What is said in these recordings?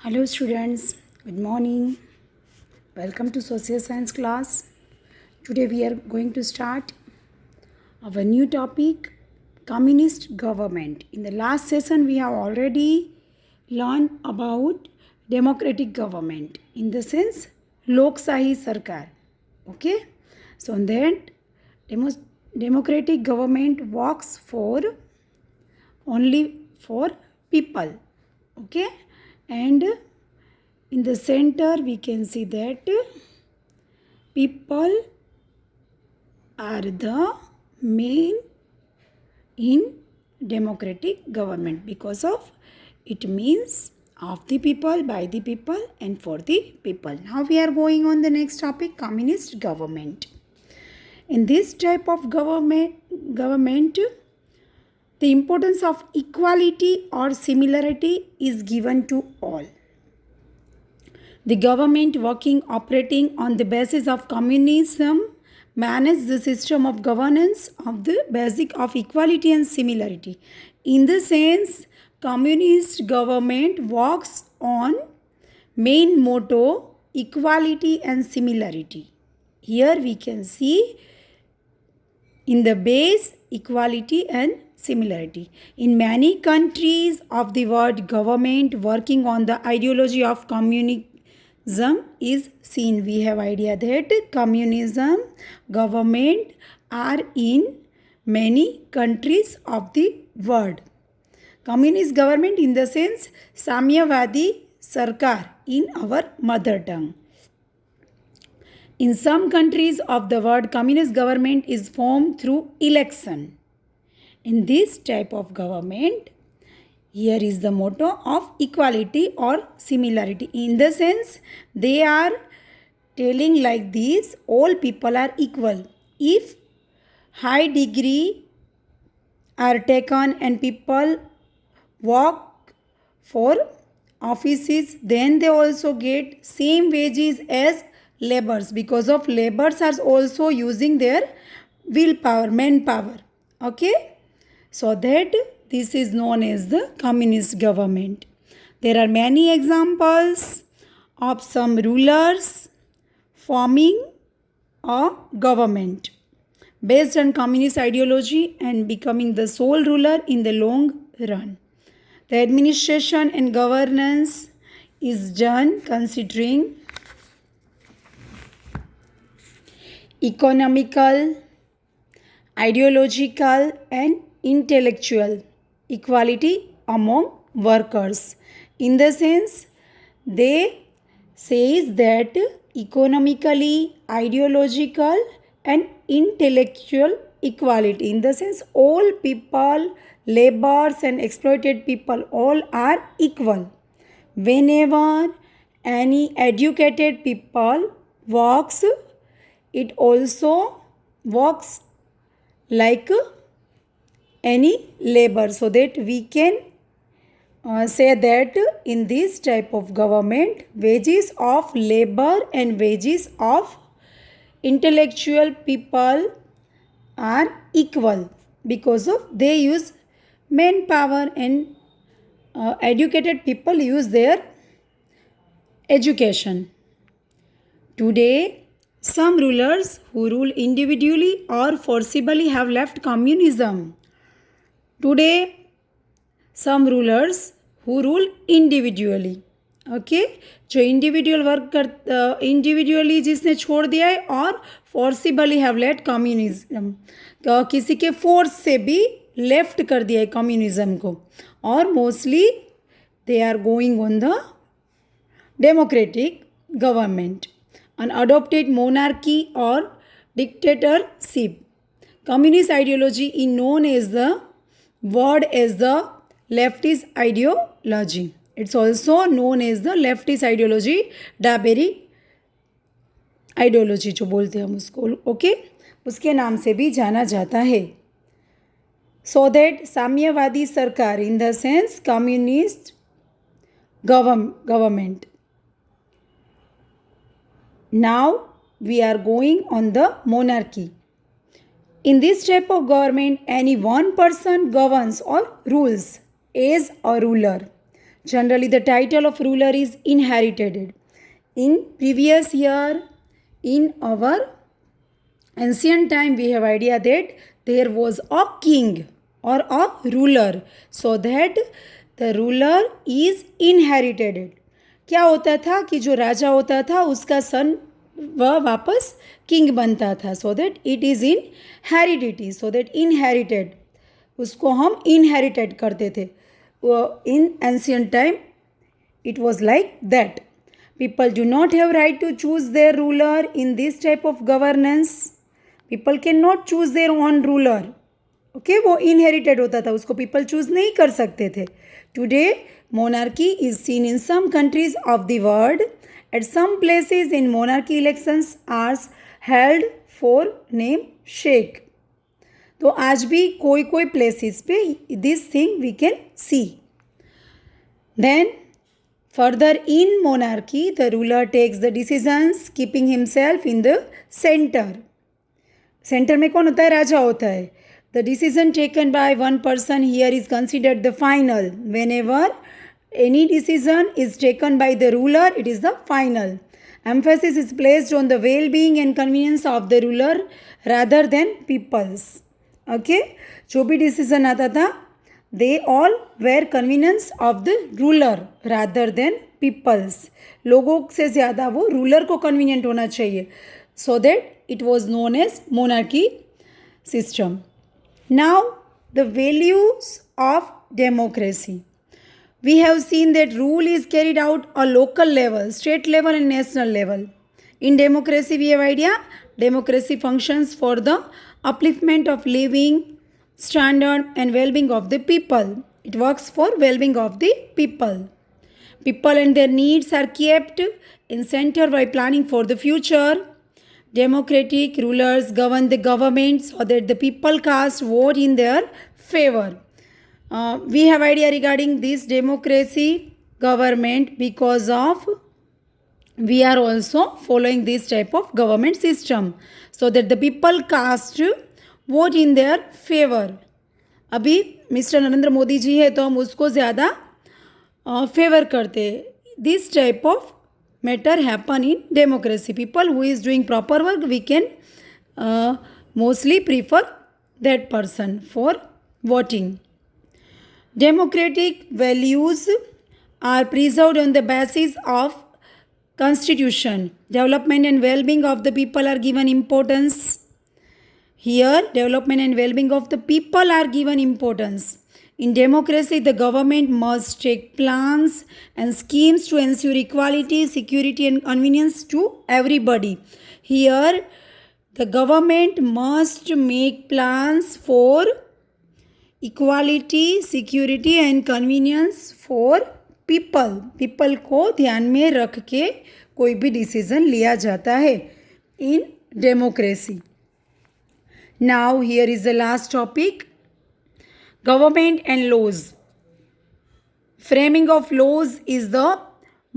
Hello students, good morning. Welcome to social science class. Today we are going to start our new topic, communist government. In the last session we have already learned about democratic government, in the sense Loksahi Sarkar. Okay? So on that democratic government works for only for people. Okay? And in the center we can see that people are the main in democratic government, because of it means of the people, by the people, and for the people. Now we are going on the next topic, communist government. In this type of government, the importance of equality or similarity is given to all. The government working operating on the basis of communism manage the system of governance of the basic of equality and similarity. In the sense, communist government works on main motto equality and similarity. Here we can see in the base equality and similarity. In many countries of the world, government working on the ideology of communism is seen. We have idea that communism government are in many countries of the world. Communist government in the sense Samyavadi Sarkar in our mother tongue. In some countries of the world, communist government is formed through election. In this type of government, here is the motto of equality or similarity. In the sense, they are telling like this, all people are equal. If high degree are taken and people work for offices, then they also get same wages as laborers, because of laborers are also using their willpower, manpower. Okay? So that this is known as the communist government. There are many examples of some rulers forming a government based on communist ideology and becoming the sole ruler in the long run. The administration and governance is done considering economical, ideological, and intellectual equality among workers. In the sense, they says that economically, ideological, and intellectual equality. In the sense, all people, laborers and exploited people, all are equal. Whenever any educated people works, it also works like any labor, so that we can say that in this type of government, wages of labor and wages of intellectual people are equal, because of they use manpower and educated people use their education. Today, some rulers who rule individually or forcibly have left communism. Today, some rulers who rule individually. Okay जो individual work कर individually जिसने छोड़ दिया है, और forcibly have left communism, किसी के force से भी लेफ्ट कर दिया है कम्युनिज्म को, और mostly they are going on the democratic government, an adopted monarchy or dictatorship. Communist ideology is known as the word as the leftist ideology. It's also known as the leftist ideology, डाबेरी ideology जो बोलते हैं हम उसको, okay, उसके नाम से भी जाना जाता है. So that साम्यवादी सरकार in the sense communist government. Now we are going on the monarchy. In this type of government, any one person governs or rules as a ruler. Generally, the title of ruler is inherited. In previous year, in our ancient time, we have idea that there was a king or a ruler, so that the ruler is inherited. क्या होता था कि जो राजा होता था उसका सन वह वापस किंग बनता था, so that it is in heredity, so that inherited, उसको हम इनहेरिटेड करते थे. In ancient time it was like that. People do not have right to choose their ruler in this type of governance. People cannot choose their own ruler. Okay, वो inherited होता था, उसको people choose नहीं कर सकते थे. Today, monarchy is seen in some countries of the world. At some places in monarchy elections are held for name shake. तो आज भी कोई कोई places पे this thing we can see. Then further, in monarchy, the ruler takes the decisions, keeping himself in the center. Center में कौन होता है? राजा होता है. The decision taken by one person here is considered the final. Whenever any decision is taken by the ruler, it is the final. Emphasis is placed on the well-being and convenience of the ruler rather than people's. Okay? जो भी decision आता था, they all were convenience of the ruler rather than people's. लोगों से ज़्यादा वो ruler को convenient होना चाहिए. So that it was known as monarchy system. Now, the values of democracy. We have seen that rule is carried out on local level, state level and national level. In democracy, we have idea, democracy functions for the upliftment of living standard and well-being of the people. It works for well-being of the people. People and their needs are kept in center by planning for the future. Democratic rulers govern the government so that the people cast vote in their favor. We have idea regarding this democracy government because of we are also following this type of government system so that the people cast vote in their favor. अभी mister Narendra Modi ji है तो हम उसको ज़्यादा favour करते. This type of matter happen in democracy. People who is doing proper work we can mostly prefer that person for voting. Democratic values are preserved on the basis of constitution. Development and well-being of the people are given importance. Here, development and well-being of the people are given importance. In democracy, the government must take plans and schemes to ensure equality, security and convenience to everybody. Here, the government must make plans for equality, security and convenience for people. People को ध्यान में रख के कोई भी decision लिया जाता है in democracy. Now here is the last topic, government and laws. Framing of laws is the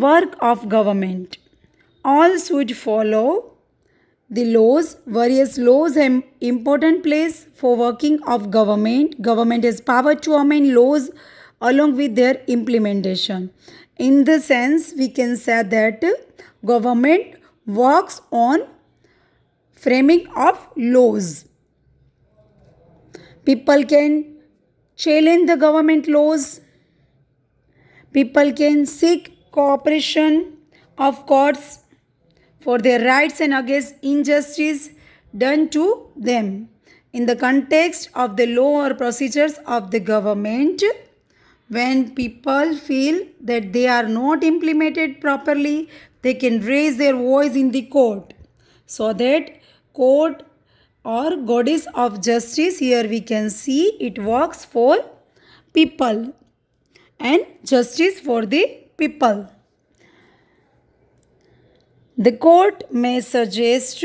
work of government. All should follow the laws. Various laws have important place for working of government. Government has power to amend laws along with their implementation. In the sense, we can say that government works on framing of laws. People can challenge the government laws. People can seek cooperation of courts for their rights and against injustice done to them. In the context of the law or procedures of the government, when people feel that they are not implemented properly, they can raise their voice in the court. So that court or goddess of justice, here we can see it works for people and justice for the people. The court may suggest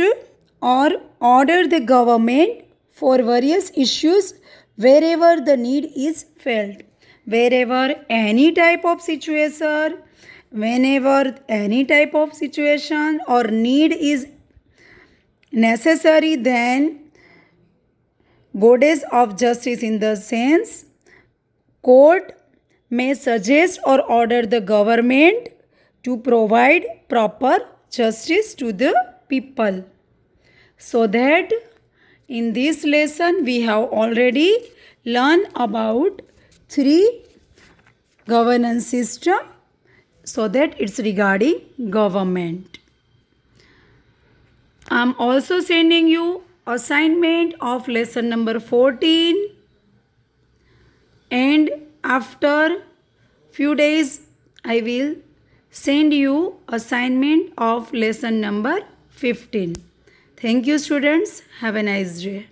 or order the government for various issues wherever the need is felt. Wherever any type of situation, whenever any type of situation or need is necessary, then goddess of justice in the sense court may suggest or order the government to provide proper justice to the people. So that in this lesson we have already learned about 3 governance system, so that it's regarding government. I'm also sending you assignment of lesson number 14, and after few days I will send you assignment of lesson number 15. Thank you students. Have a nice day.